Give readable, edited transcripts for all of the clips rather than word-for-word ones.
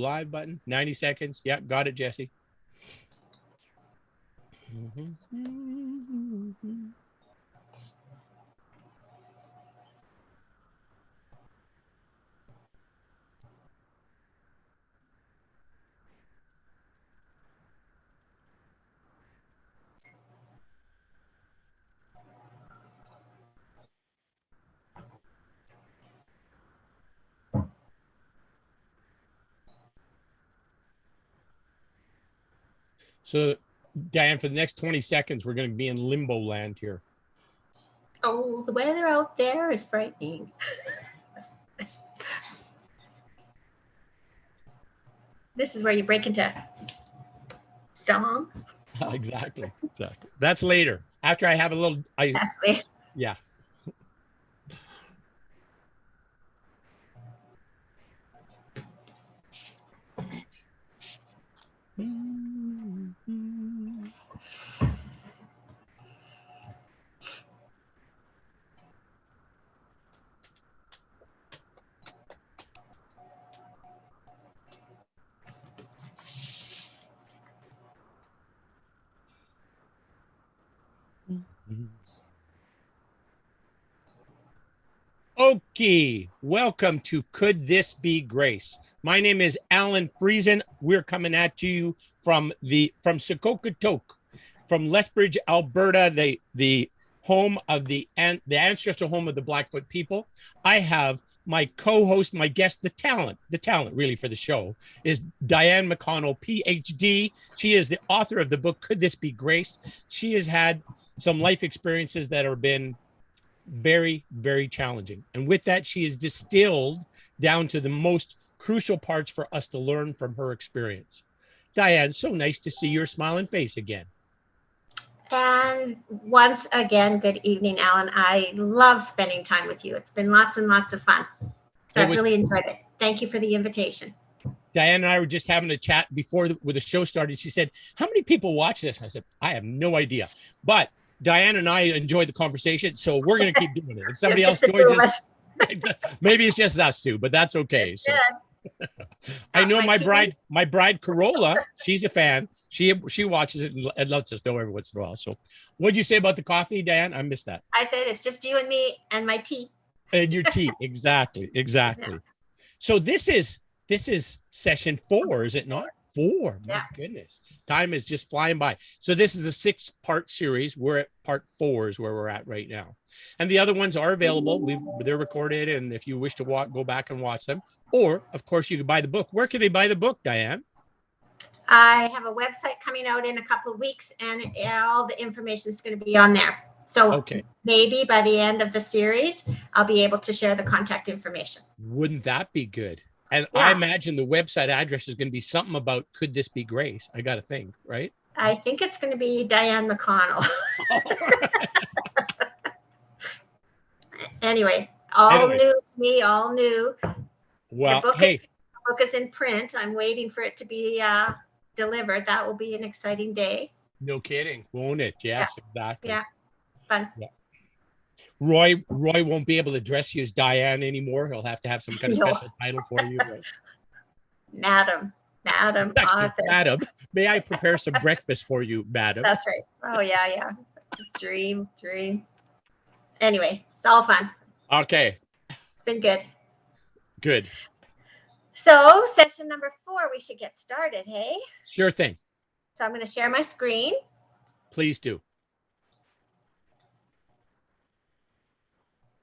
live button. 90 seconds. Yeah, got it, Jesse. So, Diane, for the next 20 seconds, we're going to be in limbo land here. Oh, the weather out there is frightening. This is where you break into song. Exactly. That's later. After I have a little. That's later. Yeah. Okay, welcome to Could This Be Grace? My name is Alan Friesen. We're coming at you from Secokatoke, from Lethbridge, Alberta, the home of the ancestral home of the Blackfoot people. I have my co-host, my guest, the talent really for the show is Diane Mcconnell Phd. She is the author of the book Could This Be Grace? She has had some life experiences that have been very, very challenging. And with that, she is distilled down to the most crucial parts for us to learn from her experience. Diane, so nice to see your smiling face again. And once again, good evening, Alan. I love spending time with you. It's been lots and lots of fun. So I really enjoyed it. Thank you for the invitation. Diane and I were just having a chat before the show started. She said, how many people watch this? I said, I have no idea. But Diane and I enjoyed the conversation, so we're going to keep doing it. If somebody else joins us, maybe it's just us two, but that's okay. So. I know my bride Corolla, she's a fan. She watches it and lets us know every once in a while. So what'd you say about the coffee, Diane? I missed that. I said it's just you and me and my tea. And your tea, exactly. Yeah. So this is session 4, is it not? 4, my goodness. Time is just flying by. So this is a 6-part series. We're at part 4 is where we're at right now. And the other ones are available. They're recorded. And if you wish to go back and watch them, or of course you can buy the book. Where can they buy the book, Diane? I have a website coming out in a couple of weeks and all the information is going to be on there. So maybe by the end of the series, I'll be able to share the contact information. Wouldn't that be good? And I imagine the website address is going to be something about Could This Be Grace? I got to think, right? I think it's going to be Diane Mcconnell. Anyway, new to me, all new. Well, the book is in print. I'm waiting for it to be delivered. That will be an exciting day. No kidding, won't it? Yes, exactly. Yeah, fun. Yeah. Roy won't be able to address you as Diane anymore. He'll have to have some kind of special title for you. Right? Madam, Madam, may I prepare some breakfast for you, madam? That's right. Oh yeah. Dream. Anyway, it's all fun. Okay. It's been good. Good. So session number 4, we should get started, hey? Sure thing. So I'm going to share my screen. Please do.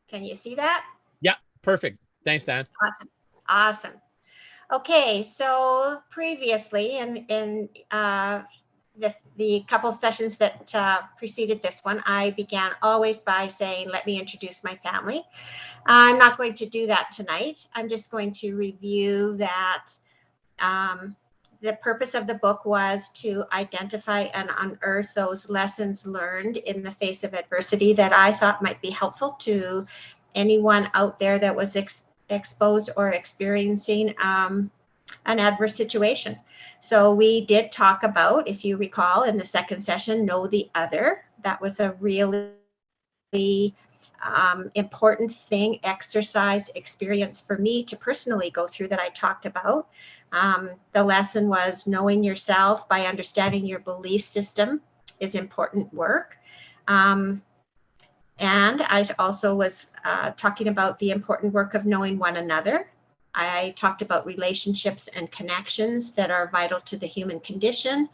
Can you see that? Yeah, perfect. Thanks, Dan. Awesome. Okay, so previously in the couple sessions that preceded this one, I began always by saying, let me introduce my family. I'm not going to do that tonight. I'm just going to review that the purpose of the book was to identify and unearth those lessons learned in the face of adversity that I thought might be helpful to anyone out there that was exposed or experiencing an adverse situation. So we did talk about, if you recall, in the second session, know the other. That was a really important exercise experience for me to personally go through that I talked about. The lesson was knowing yourself by understanding your belief system is important work. And I also was talking about the important work of knowing one another. I talked about relationships and connections that are vital to the human condition.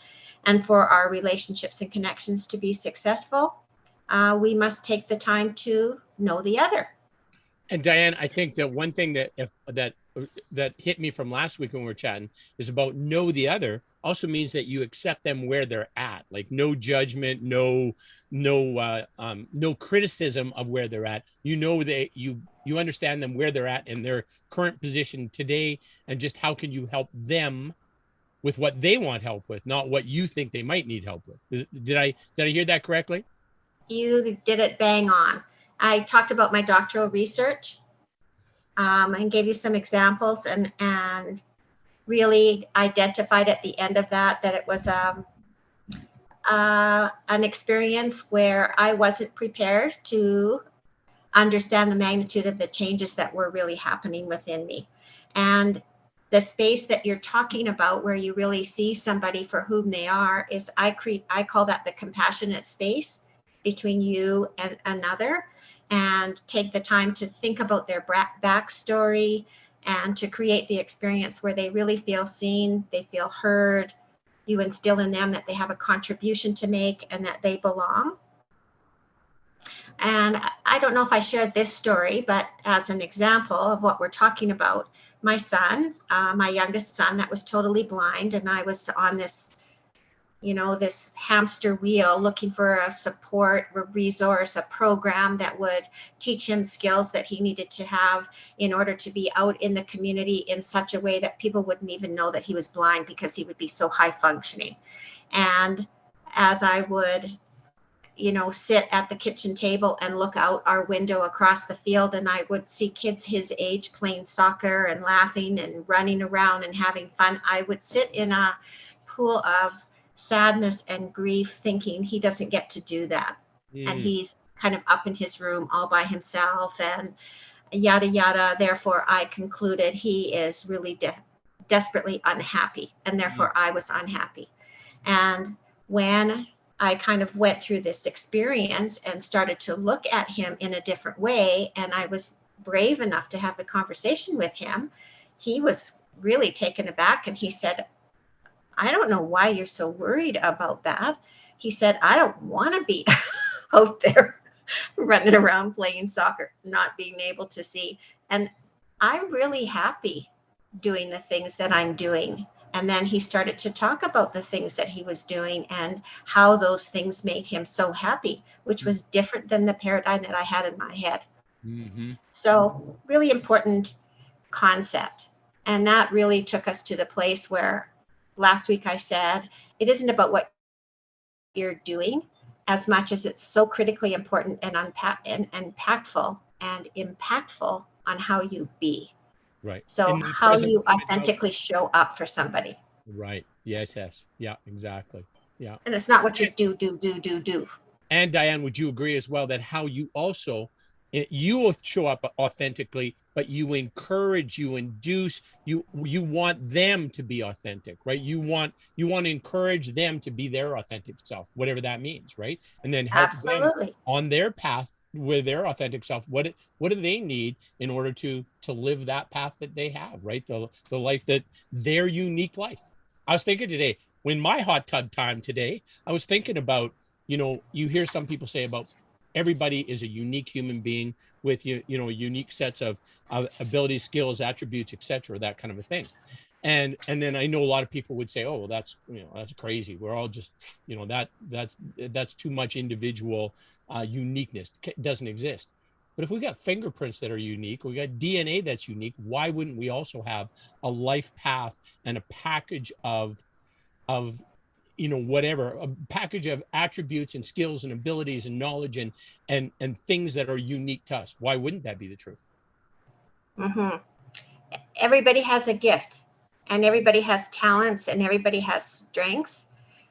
And for our relationships and connections to be successful, we must take the time to know the other. And Diane, I think that one thing that that hit me from last week when we were chatting is about know the other also means that you accept them where they're at, like no judgment, no criticism of where they're at. You know that you understand them where they're at in their current position today, and just how can you help them with what they want help with, not what you think they might need help with. Did I hear that correctly? You did it bang on. I talked about my doctoral research and gave you some examples, and really identified at the end of that it was an experience where I wasn't prepared to understand the magnitude of the changes that were really happening within me. And the space that you're talking about where you really see somebody for whom they are is I call that the compassionate space between you and another, and take the time to think about their backstory and to create the experience where they really feel seen, they feel heard. You instill in them that they have a contribution to make and that they belong. And I don't know if I shared this story, but as an example of what we're talking about, my son, my youngest son that was totally blind, and I was on this, this hamster wheel looking for a support, a resource, a program that would teach him skills that he needed to have in order to be out in the community in such a way that people wouldn't even know that he was blind because he would be so high functioning. And as I would sit at the kitchen table and look out our window across the field, and I would see kids his age playing soccer and laughing and running around and having fun, I would sit in a pool of sadness and grief thinking he doesn't get to do that. And he's kind of up in his room all by himself and yada yada. Therefore I concluded he is really desperately unhappy, and therefore I was unhappy. And when I kind of went through this experience and started to look at him in a different way, and I was brave enough to have the conversation with him, he was really taken aback, and he said, I don't know why you're so worried about that. He said, I don't want to be out there running around playing soccer, not being able to see. And I'm really happy doing the things that I'm doing. And then he started to talk about the things that he was doing and how those things made him so happy, which was different than the paradigm that I had in my head. Mm-hmm. So really important concept. And that really took us to the place where last week I said, it isn't about what you're doing as much as it's so critically important and impactful on how you be. Right. So how you authentically show up for somebody. Right. Yes. Yeah, exactly. Yeah. And it's not what you do. And Diane, would you agree as well that how you also, you will show up authentically, but you encourage, you induce, you want them to be authentic, right? You want to encourage them to be their authentic self, whatever that means, right? And then help them on their path with their authentic self. What do they need in order to live that path that they have, right? The life that their unique life. I was thinking today, when my hot tub time today, I was thinking about, you hear some people say about everybody is a unique human being with unique sets of abilities, skills, attributes, etc., that kind of a thing. And then I know a lot of people would say, oh, well, that's crazy. We're all just, that's too much individual uniqueness. It doesn't exist. But if we got fingerprints that are unique, we got DNA that's unique, why wouldn't we also have a life path and a package of whatever, a package of attributes and skills and abilities and knowledge and things that are unique to us? Why wouldn't that be the truth? Mm-hmm. Everybody has a gift, and everybody has talents, and everybody has strengths.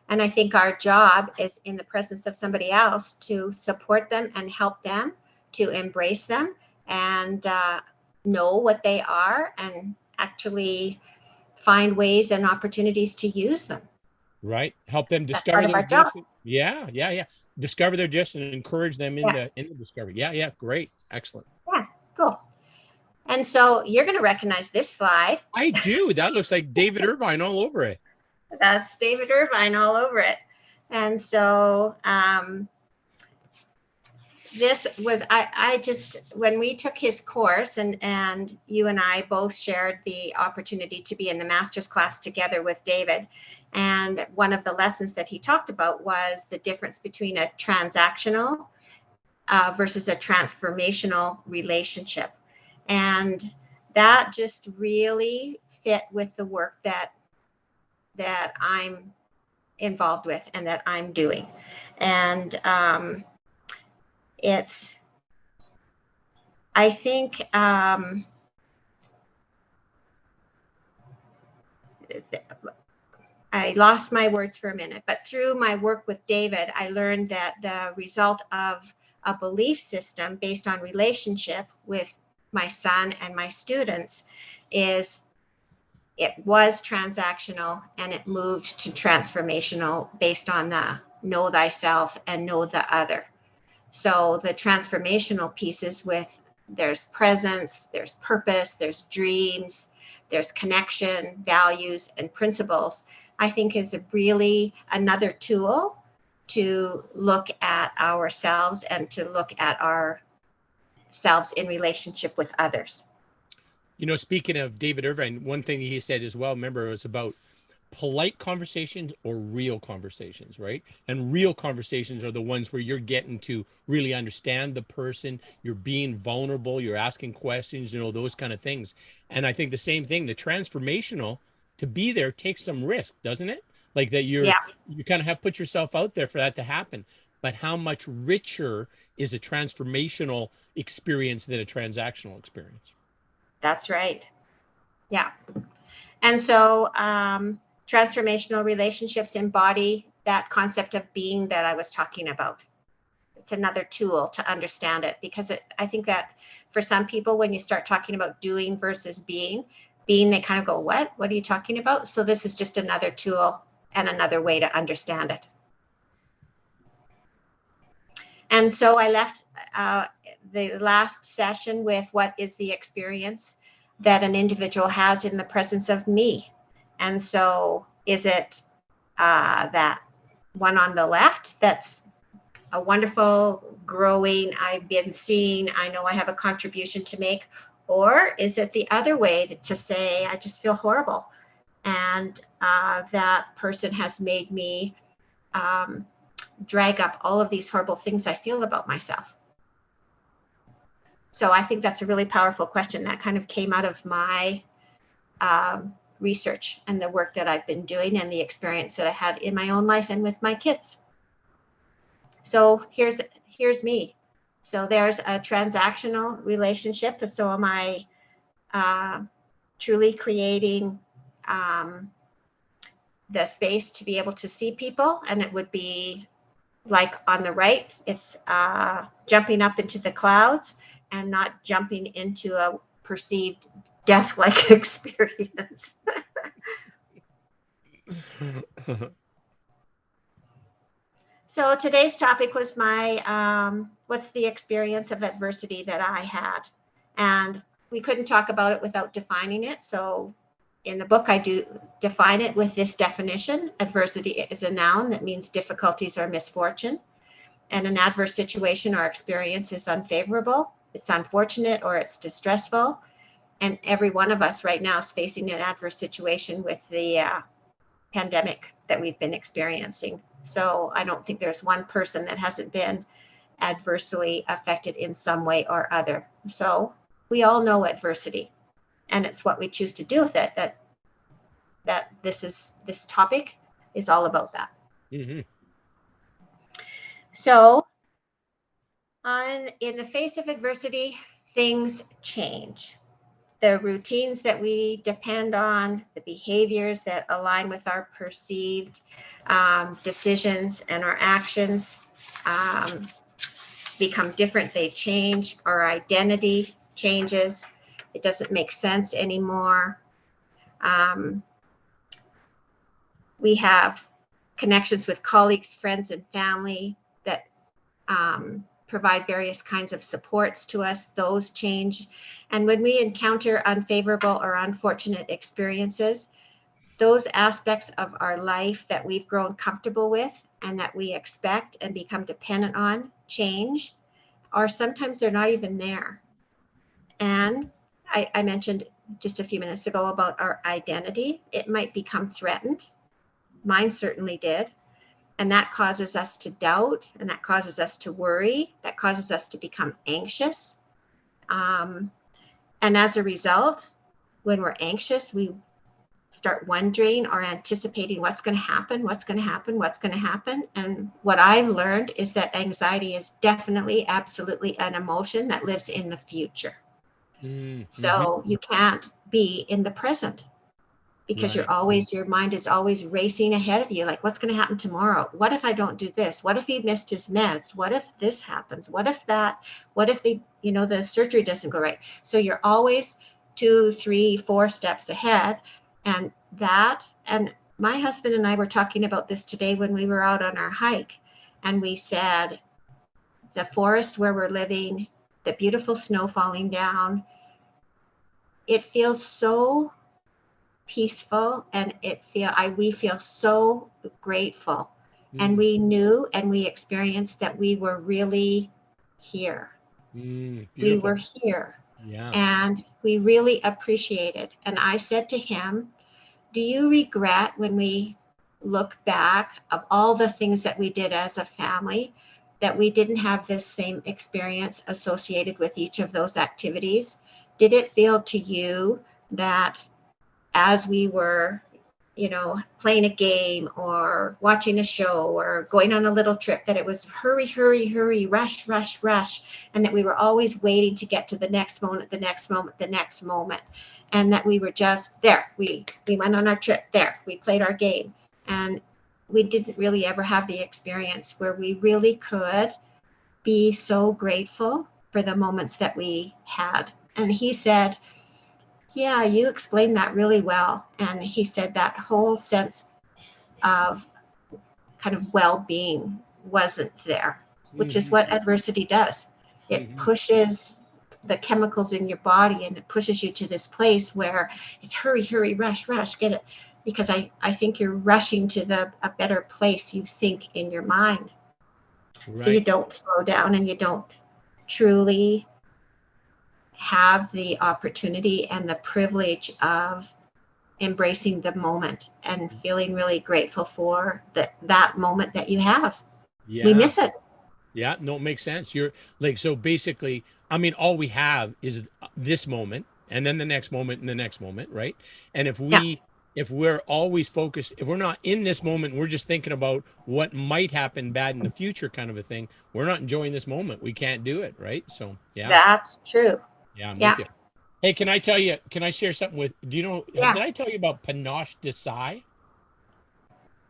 And I think our job is, in the presence of somebody else, to support them and help them to embrace them and know what they are, and actually find ways and opportunities to use them. Right. Help them That's discover part of those our job. gifts. Yeah. Yeah. Yeah. Discover their gifts and encourage them in the discovery. Yeah. Yeah. Great. Excellent. Yeah, cool. And so you're going to recognize this slide. I do. That looks like David Irvine all over it. That's David Irvine all over it. And so this was, I just, when we took his course and you and I both shared the opportunity to be in the master's class together with David. And one of the lessons that he talked about was the difference between a transactional versus a transformational relationship. And that just really fit with the work that I'm involved with and that I'm doing. And it's, I think, I lost my words for a minute, but through my work with David, I learned that the result of a belief system based on relationship with my son and my students is it was transactional and it moved to transformational based on the know thyself and know the other. So the transformational pieces with there's presence, there's purpose, there's dreams, there's connection, values, and principles, I think is a really another tool to look at ourselves and to look at ourselves in relationship with others. You know, speaking of David Irvine, one thing he said as well, remember, it was about polite conversations or real conversations, right? And real conversations are the ones where you're getting to really understand the person, you're being vulnerable, you're asking questions, you know, those kind of things. And I think the same thing, the transformational, to be there takes some risk, doesn't it? Like that you kind of have put yourself out there for that to happen. But how much richer is a transformational experience than a transactional experience? That's right. Yeah. And so transformational relationships embody that concept of being that I was talking about. It's another tool to understand it because I think that for some people, when you start talking about doing versus being, they kind of go, what are you talking about? So this is just another tool and another way to understand it. And so I left the last session with what is the experience that an individual has in the presence of me. And so is it that one on the left that's a wonderful, growing, I've been seen, I know I have a contribution to make, or is it the other way to say, I just feel horrible and that person has made me drag up all of these horrible things I feel about myself? So I think that's a really powerful question that kind of came out of my research and the work that I've been doing and the experience that I had in my own life and with my kids. So here's me. So there's a transactional relationship. So am I truly creating the space to be able to see people? And it would be like on the right, it's jumping up into the clouds and not jumping into a perceived death-like experience. So today's topic was my, what's the experience of adversity that I had? And we couldn't talk about it without defining it. So in the book, I do define it with this definition. Adversity is a noun that means difficulties or misfortune. And an adverse situation or experience is unfavorable, it's unfortunate, or it's distressful. And every one of us right now is facing an adverse situation with the pandemic that we've been experiencing. So I don't think there's one person that hasn't been adversely affected in some way or other. So we all know adversity, and it's what we choose to do with it that this topic is all about that. Mm-hmm. So in the face of adversity, things change. The routines that we depend on, the behaviors that align with our perceived decisions and our actions become different. They change. Our identity changes. It doesn't make sense anymore. We have connections with colleagues, friends, and family that provide various kinds of supports to us. Those change. And when we encounter unfavorable or unfortunate experiences, those aspects of our life that we've grown comfortable with and that we expect and become dependent on change, or sometimes they're not even there. And I mentioned just a few minutes ago about our identity. It might become threatened. Mine certainly did. And that causes us to doubt, and that causes us to worry, that causes us to become anxious. And as a result, when we're anxious, we start wondering or anticipating what's going to happen, what's going to happen, what's going to happen. And what I've learned is that anxiety is definitely, absolutely an emotion that lives in the future. Mm-hmm. So you can't be in the present, because Right. your mind is always racing ahead of you. Like, what's going to happen tomorrow? What if I don't do this? What if he missed his meds? What if this happens? What if that? What if the surgery doesn't go right? So you're always 2, 3, 4 steps ahead. And my husband and I were talking about this today when we were out on our hike. And we said, the forest where we're living, the beautiful snow falling down, it feels so peaceful, and we feel so grateful. And we knew and we experienced that we were really here. We were here. Yeah. And we really appreciated. And I said to him, do you regret, when we look back of all the things that we did as a family, that we didn't have this same experience associated with each of those activities? Did it feel to you that as we were, playing a game or watching a show or going on a little trip, that it was hurry, hurry, hurry, rush, rush, rush, and that we were always waiting to get to the next moment, the next moment, the next moment, and that we were just there. We went on our trip, there, we played our game, and we didn't really ever have the experience where we really could be so grateful for the moments that we had. And he said, yeah, you explained that really well. And he said that whole sense of kind of well-being wasn't there, which is what adversity does. It pushes the chemicals in your body, and it pushes you to this place where it's hurry, hurry, rush, rush, get it. Because I think you're rushing to a better place, you think, in your mind. Right. So you don't slow down, and you don't truly have the opportunity and the privilege of embracing the moment and feeling really grateful for that moment that you have. Yeah. We miss it. Yeah, no, it makes sense. You're like, so basically, I mean, all we have is this moment, and then the next moment, and the next moment, right? And if we're always focused, if we're not in this moment, we're just thinking about what might happen bad in the future, kind of a thing, we're not enjoying this moment. We can't do it, right? So yeah, that's true. Yeah, I'm with you. Hey, can I share something with, did I tell you about Panache Desai?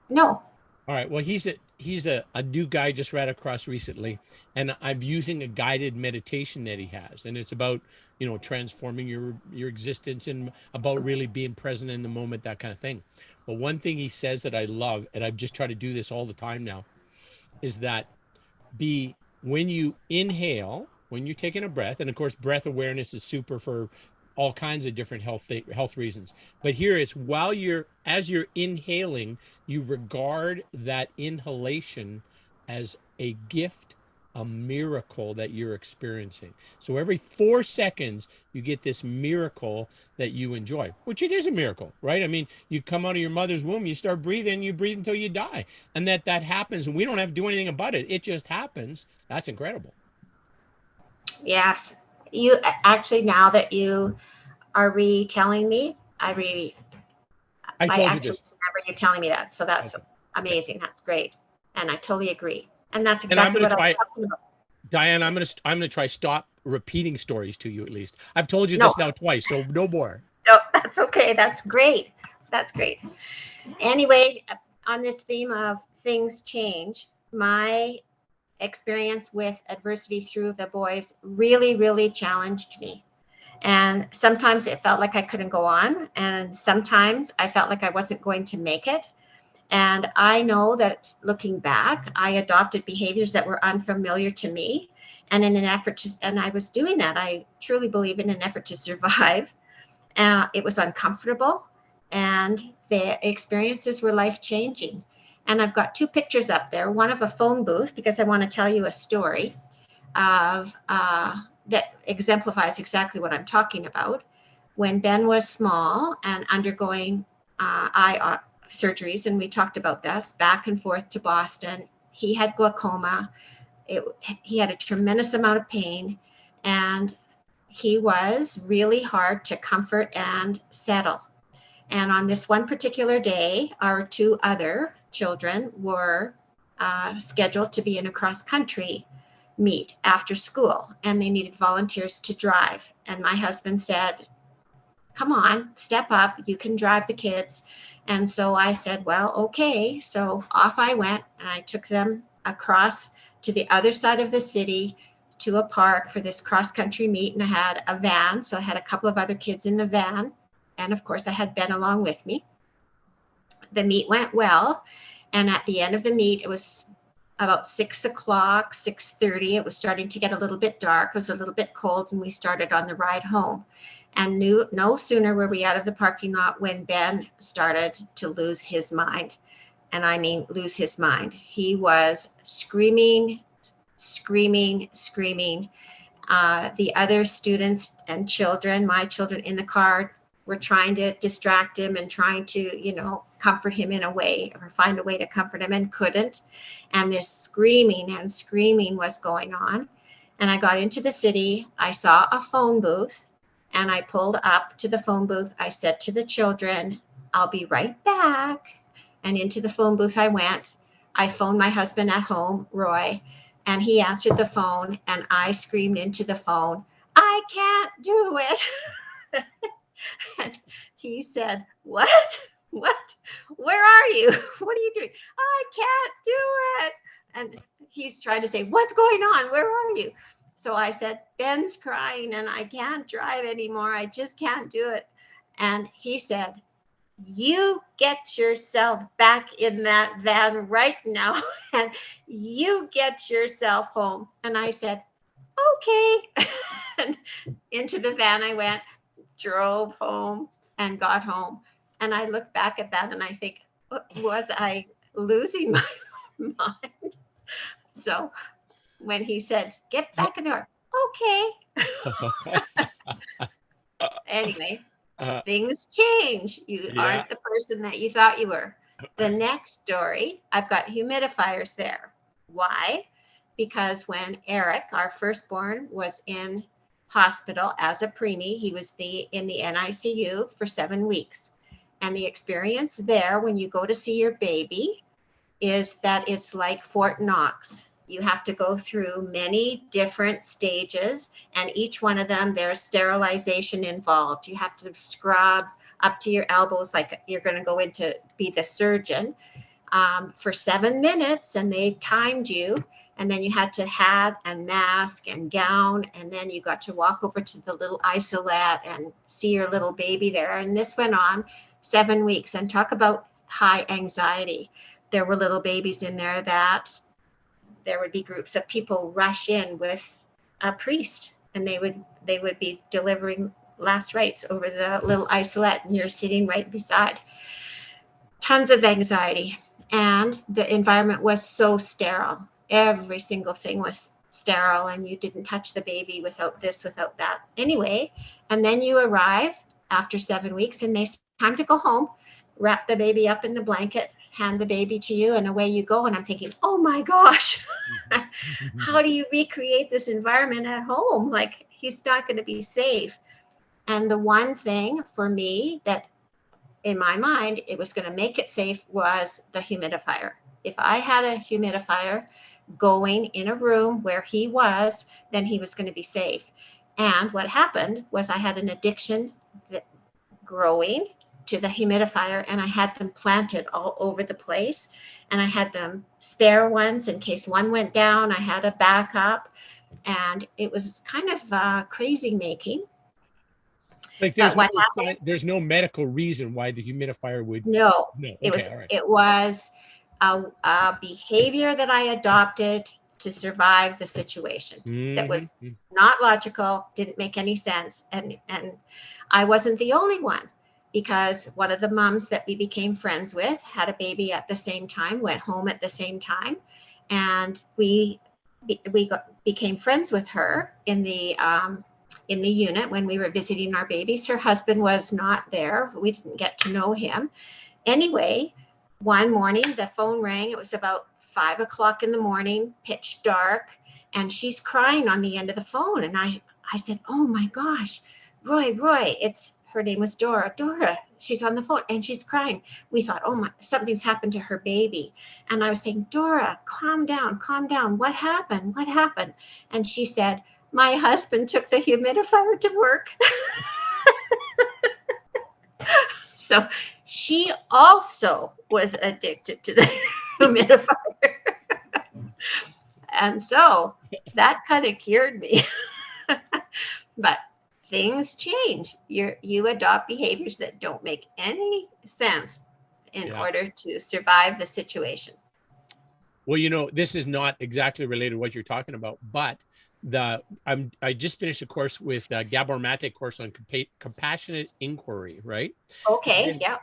No. All right. Well, he's a new guy just ran across recently, and I'm using a guided meditation that he has, and it's about, transforming your existence and about really being present in the moment, that kind of thing. But one thing he says that I love, and I've just tried to do this all the time now, is that when you inhale, when you're taking a breath, and of course, breath awareness is super for all kinds of different health reasons. But here it's as you're inhaling, you regard that inhalation as a gift, a miracle that you're experiencing. So every 4 seconds, you get this miracle that you enjoy, which it is a miracle, right? I mean, you come out of your mother's womb, you start breathing, you breathe until you die. And that happens, and we don't have to do anything about it. It just happens. That's incredible. Yes. You actually, now that you are retelling me, I actually remember you telling me that. So that's amazing. That's great. And I totally agree. And that's exactly what I'm talking about. Diane, I'm gonna try stop repeating stories to you, at least. I've told you this now twice, so no more. No, that's okay. That's great. That's great. Anyway, on this theme of things change, my experience with adversity through the boys really, really challenged me. And sometimes it felt like I couldn't go on. And sometimes I felt like I wasn't going to make it. And I know that looking back, I adopted behaviors that were unfamiliar to me. And in an effort to, and I was doing that, I truly believe in an effort to survive. It was uncomfortable, and the experiences were life-changing. And I've got two pictures up there, one of a phone booth, because I want to tell you a story of that exemplifies exactly what I'm talking about. When Ben was small and undergoing eye surgeries, and we talked about this, back and forth to Boston, he had glaucoma. He had a tremendous amount of pain, and he was really hard to comfort and settle. And on this one particular day, our two other children were scheduled to be in a cross-country meet after school, and they needed volunteers to drive. And my husband said, come on, step up, you can drive the kids. And so I said, well, okay. So off I went, and I took them across to the other side of the city to a park for this cross-country meet. And I had a van, so I had a couple of other kids in the van. And of course, I had Ben along with me. The meet went well. And at the end of the meet, it was about 6 o'clock, 6:30. It was starting to get a little bit dark. It was a little bit cold, and we started on the ride home. And no sooner were we out of the parking lot when Ben started to lose his mind. And I mean, lose his mind. He was screaming. The other students and children, my children in the car, were trying to distract him and trying to, comfort him in a way, or find a way to comfort him, and couldn't. And this screaming was going on. And I got into the city. I saw a phone booth, and I pulled up to the phone booth. I said to the children, I'll be right back. And into the phone booth I went. I phoned my husband at home, Roy, and he answered the phone, and I screamed into the phone, I can't do it. And he said, what? Where are you? What are you doing? I can't do it. And he's trying to say, what's going on? Where are you? So I said, Ben's crying and I can't drive anymore. I just can't do it. And he said, you get yourself back in that van right now and you get yourself home. And I said, okay. And into the van I went, drove home, and got home. And I look back at that and I think, was I losing my mind? So when he said, get back in there, okay. Anyway, things change. You aren't the person that you thought you were. The next story, I've got humidifiers there. Why? Because when Eric, our firstborn, was in hospital as a preemie, he was in the NICU for 7 weeks. And the experience there when you go to see your baby is that it's like Fort Knox. You have to go through many different stages, and each one of them, there's sterilization involved. You have to scrub up to your elbows like you're going to go in to be the surgeon for 7 minutes, and they timed you. And then you had to hat and mask and gown, and then you got to walk over to the little isolette and see your little baby there. And this went on 7 weeks. And talk about high anxiety. There were little babies in there that there would be groups of people rush in with a priest, and they would be delivering last rites over the little isolette, and you're sitting right beside. Tons of anxiety, and the environment was so sterile. Every single thing was sterile, and you didn't touch the baby without this, without that. Anyway, and then you arrive after 7 weeks, and they say, time to go home. Wrap the baby up in the blanket, hand the baby to you, and away you go. And I'm thinking, oh my gosh, how do you recreate this environment at home? Like, he's not going to be safe. And the one thing for me that in my mind, it was going to make it safe was the humidifier. If I had a humidifier going in a room where he was, then he was going to be safe. And what happened was I had an addiction that growing to the humidifier, and I had them planted all over the place, and I had them spare ones in case one went down. I had a backup, and it was kind of crazy making. Like But there's no what happened? there's no medical reason why the humidifier would. No, No. it Okay. was All right. it was a behavior that I adopted to survive the situation that was Mm-hmm. not logical, didn't make any sense, and I wasn't the only one, because one of the moms that we became friends with had a baby at the same time, went home at the same time, and became friends with her in the unit when we were visiting our babies. Her husband was not there. We didn't get to know him. Anyway, one morning the phone rang. It was about 5 o'clock in the morning, pitch dark, and she's crying on the end of the phone. And I said, "Oh my gosh, Roy, it's her name was Dora. Dora, she's on the phone and she's crying." We thought, "Oh my, something's happened to her baby." And I was saying, "Dora, calm down, calm down. What happened? What happened?" And she said, "My husband took the humidifier to work." So she also was addicted to the humidifier. And so that kind of cured me. But things change. You adopt behaviors that don't make any sense in Yeah. order to survive the situation. Well, this is not exactly related to what you're talking about, but I just finished a course with Gabor Mate course on compassionate inquiry, right? Okay, And, yeah.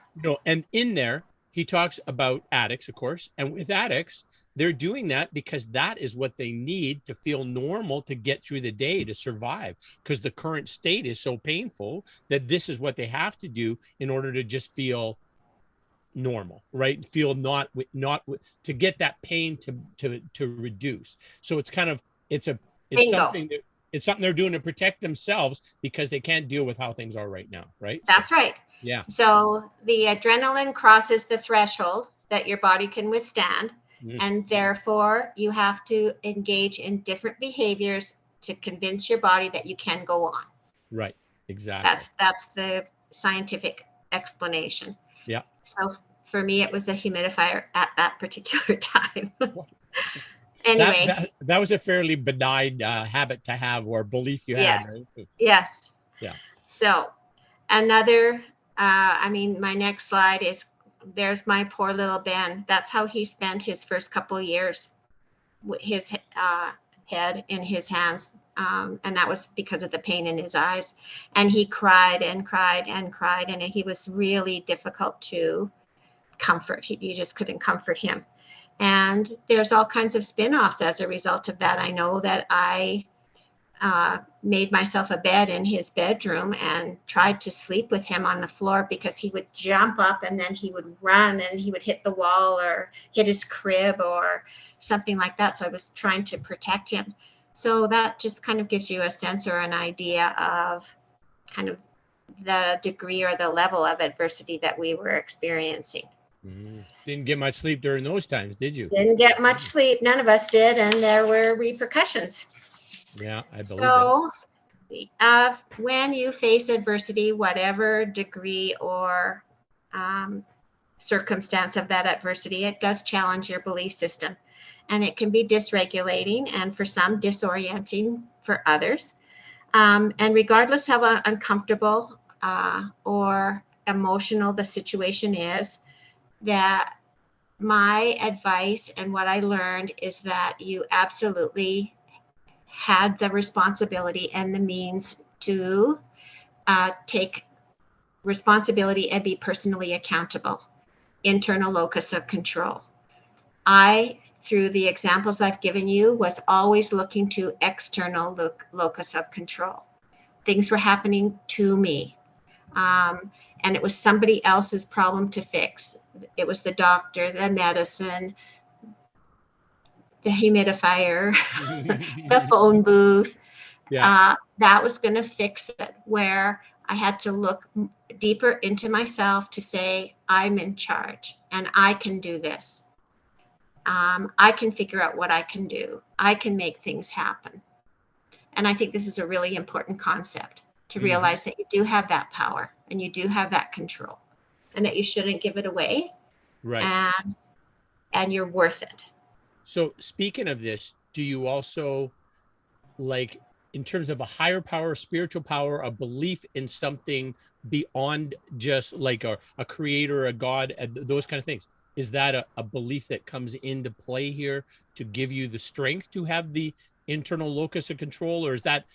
and in there he talks about addicts, of course, and with addicts, they're doing that because that is what they need to feel normal to get through the day, to survive, because the current state is so painful that this is what they have to do in order to just feel normal, right? Feel not to get that pain to reduce. So it's kind of it's Bingo. something that it's something they're doing to protect themselves because they can't deal with how things are right now, right? So That's right. yeah. So the adrenaline crosses the threshold that your body can withstand. And therefore, you have to engage in different behaviors to convince your body that you can go on. Right. Exactly. That's the scientific explanation. Yeah. So for me, it was the humidifier at that particular time. that, Anyway, that was a fairly benign habit to have, or belief you yes, had, right? yes. Yeah. So another, my next slide is, there's my poor little Ben. That's how he spent his first couple years, with his head in his hands. And that was because of the pain in his eyes. And he cried and cried and cried. And he was really difficult to comfort. You just couldn't comfort him. And there's all kinds of spin-offs as a result of that. I know that I made myself a bed in his bedroom and tried to sleep with him on the floor, because he would jump up and then he would run and he would hit the wall or hit his crib or something like that. So I was trying to protect him. So that just kind of gives you a sense or an idea of kind of the degree or the level of adversity that we were experiencing. Didn't get much sleep during those times, did you? Didn't get much sleep. None of us did. And there were repercussions. Yeah, I believe it. So when you face adversity, whatever degree or circumstance of that adversity, it does challenge your belief system. And it can be dysregulating, and for some, disorienting for others. And regardless how uncomfortable or emotional the situation is, that my advice and what I learned is that you absolutely had the responsibility and the means to take responsibility and be personally accountable. Internal locus of control. I, through the examples I've given you, was always looking to external locus of control. Things were happening to me. And it was somebody else's problem to fix. It was the doctor, the medicine, the humidifier, the phone booth. Yeah. That was going to fix it, where I had to look deeper into myself to say, I'm in charge and I can do this. I can figure out what I can do. I can make things happen. And I think this is a really important concept, to realize that you do have that power and you do have that control, and that you shouldn't give it away. Right. And you're worth it. So speaking of this, do you also, like, in terms of a higher power, spiritual power, a belief in something beyond just like a creator, a God, those kind of things. Is that a belief that comes into play here to give you the strength to have the internal locus of control? Or is that,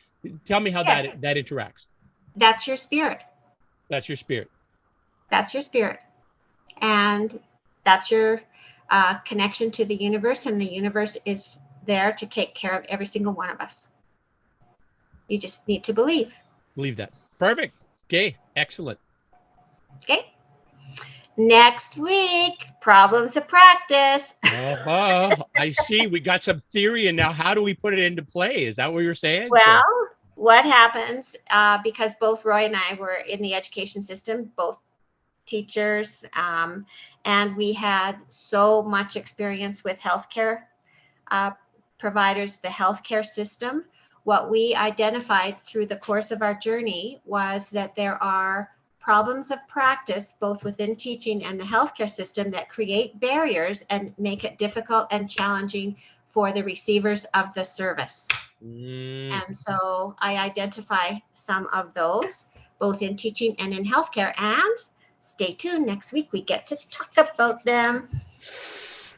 tell me how Yes. that interacts. That's your spirit. That's your spirit. That's your spirit. And that's your connection to the universe. And the universe is there to take care of every single one of us. You just need to believe. Believe that. Perfect. Okay. Excellent. Okay. Next week, problems of practice. I see. We got some theory, and now how do we put it into play? Is that what you're saying? Well, what happens, because both Roy and I were in the education system, both teachers, and we had so much experience with healthcare providers, the healthcare system. What we identified through the course of our journey was that there are problems of practice, both within teaching and the healthcare system, that create barriers and make it difficult and challenging for the receivers of the service. And so I identify some of those, both in teaching and in healthcare. And stay tuned. Next week, we get to talk about them.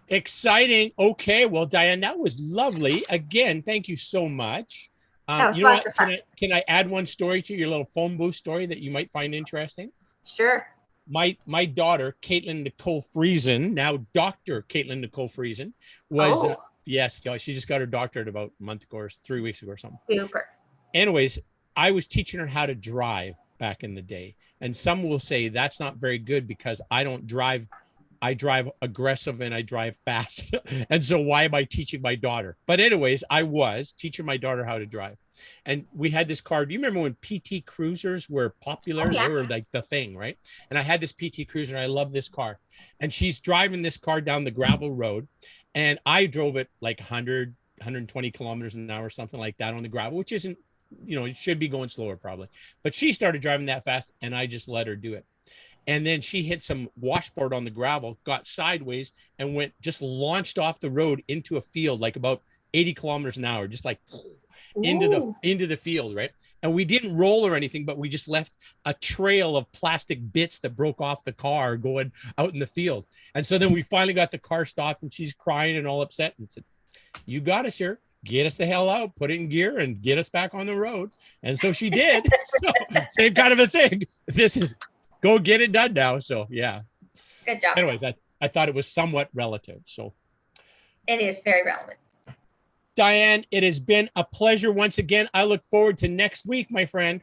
Exciting. Okay. Well, Diane, that was lovely. Again, thank you so much. That was you know lots what? of fun. Can I add one story to your little phone booth story that you might find interesting? Sure. My daughter, Caitlin Nicole Friesen, now Dr. Caitlin Nicole Friesen, was, yes, she just got her doctorate about a month ago or 3 weeks ago or something. Super. Anyways, I was teaching her how to drive back in the day. And some will say that's not very good because I don't drive. I drive aggressive and I drive fast. And so why am I teaching my daughter? But anyways, I was teaching my daughter how to drive. And we had this car. Do you remember when PT Cruisers were popular? They were like the thing, right? And I had this PT Cruiser and I love this car. And she's driving this car down the gravel road. And I drove it like 100, 120 kilometers an hour, something like that on the gravel, which isn't, it should be going slower probably. But she started driving that fast and I just let her do it. And then she hit some washboard on the gravel, got sideways, and just launched off the road into a field, like about 80 kilometers an hour, just like into the field, right? And we didn't roll or anything, but we just left a trail of plastic bits that broke off the car going out in the field. And so then we finally got the car stopped, and she's crying and all upset, and said, "You got us here. Get us the hell out, put it in gear, and get us back on the road." And so she did. So, same kind of a thing. This is go get it done now. So yeah. Good job. Anyways, I thought it was somewhat relative. So it is very relevant. Diane, it has been a pleasure once again. I look forward to next week, my friend.